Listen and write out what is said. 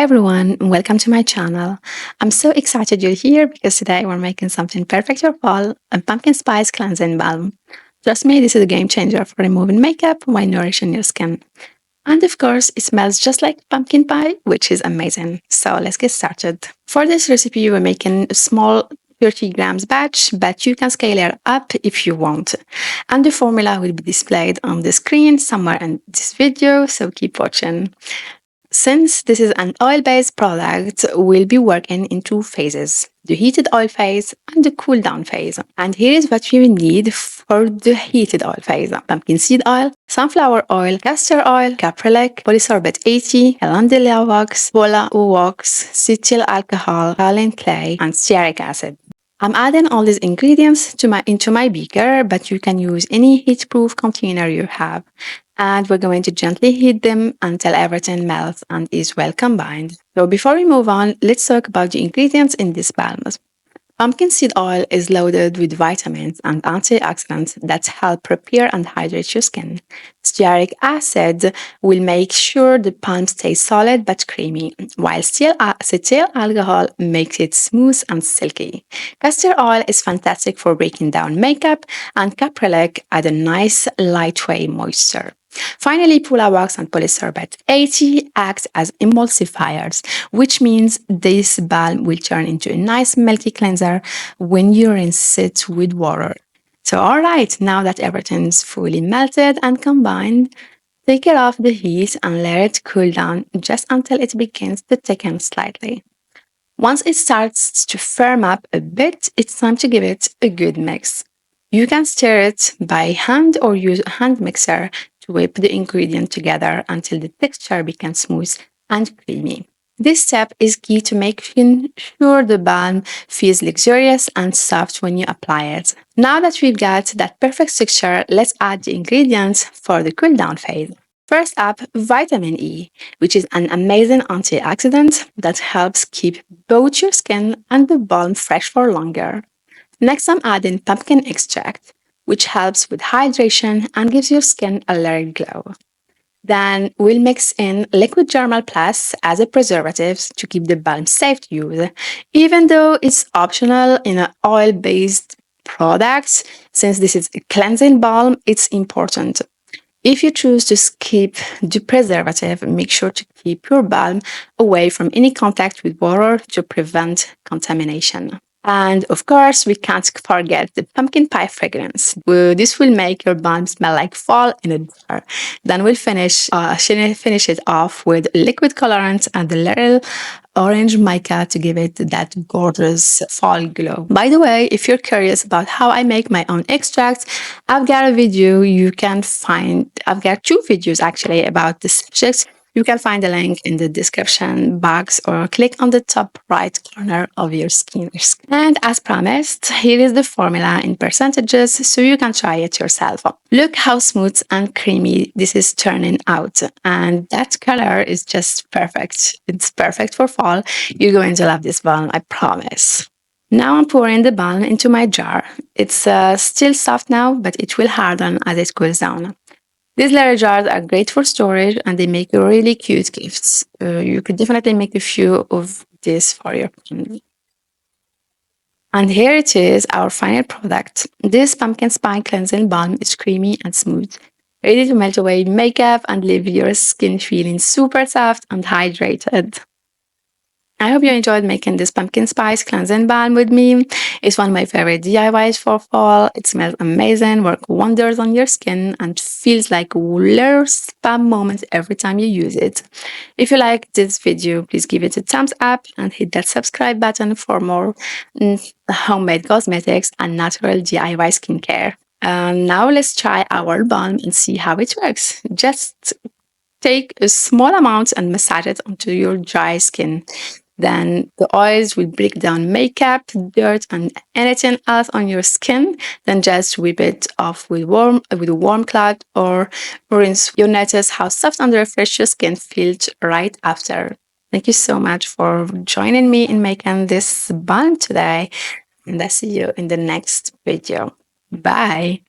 everyone, welcome to my channel. I'm so excited you're here because today we're making something perfect for fall, a pumpkin spice cleansing balm. Trust me, this is a game changer for removing makeup while nourishing your skin. And of course, it smells just like pumpkin pie, which is amazing. So let's get started. For this recipe, we're making a small 30 grams batch, but you can scale it up if you want. And the formula will be displayed on the screen somewhere in this video, so keep watching. Since this is an oil-based product, we'll be working in two phases, the heated oil phase and the cool down phase. And here is what we need for the heated oil phase. Pumpkin seed oil, sunflower oil, castor oil, Caprylic, Polysorbate 80, calendula wax, Pola wax, cetyl alcohol, Kaloin Clay, and stearic acid. I'm adding all these ingredients into my beaker, but you can use any heat-proof container you have. And we're going to gently heat them until everything melts and is well combined. So before we move on, let's talk about the ingredients in this balm. Pumpkin seed oil is loaded with vitamins and antioxidants that help repair and hydrate your skin. Stearic acid will make sure the balm stays solid but creamy, while cetyl alcohol makes it smooth and silky. Castor oil is fantastic for breaking down makeup, and Caprylic adds a nice lightweight moisture. Finally, Pola wax and Polysorbate 80 act as emulsifiers, which means this balm will turn into a nice milky cleanser when you rinse it with water. So alright, now that everything's fully melted and combined, take it off the heat and let it cool down just until it begins to thicken slightly. Once it starts to firm up a bit, it's time to give it a good mix. You can stir it by hand or use a hand mixer to whip the ingredient together until the texture becomes smooth and creamy. This step is key to making sure the balm feels luxurious and soft when you apply it. Now that we've got that perfect texture, let's add the ingredients for the cool down phase. First up, vitamin E, which is an amazing antioxidant that helps keep both your skin and the balm fresh for longer. Next, I'm adding pumpkin extract, which helps with hydration and gives your skin a little glow. Then we'll mix in liquid Germal Plus as a preservative to keep the balm safe to use, even though it's optional in an oil-based product. Since this is a cleansing balm, it's important. If you choose to skip the preservative, make sure to keep your balm away from any contact with water to prevent contamination. And of course, we can't forget the pumpkin pie fragrance. This will make your balm smell like fall in a jar. Then we'll finish it off with liquid colorant and a little orange mica to give it that gorgeous fall glow. By the way, if you're curious about how I make my own extracts, I've got a video you can find. I've got two videos actually about this subject. You can find the link in the description box or click on the top right corner of your screen. And as promised, here is the formula in percentages so you can try it yourself. Look how smooth and creamy this is turning out. And that color is just perfect. It's perfect for fall. You're going to love this balm, I promise. Now I'm pouring the balm into my jar. It's still soft now, but it will harden as it cools down. These little jars are great for storage and they make really cute gifts. You could definitely make a few of this for your family. And here it is, our final product. This pumpkin spice cleansing balm is creamy and smooth, ready to melt away makeup and leave your skin feeling super soft and hydrated. I hope you enjoyed making this pumpkin spice cleansing balm with me. It's one of my favorite DIYs for fall. It smells amazing, works wonders on your skin, and feels like little spa moments every time you use it. If you like this video, please give it a thumbs up and hit that subscribe button for more homemade cosmetics and natural DIY skincare. Now let's try our balm and see how it works. Just take a small amount and massage it onto your dry skin. Then the oils will break down makeup, dirt, and anything else on your skin. Then just whip it off with a warm cloth or rinse. You'll notice how soft and refreshed your skin feels right after. Thank you so much for joining me in making this balm today. And I'll see you in the next video. Bye.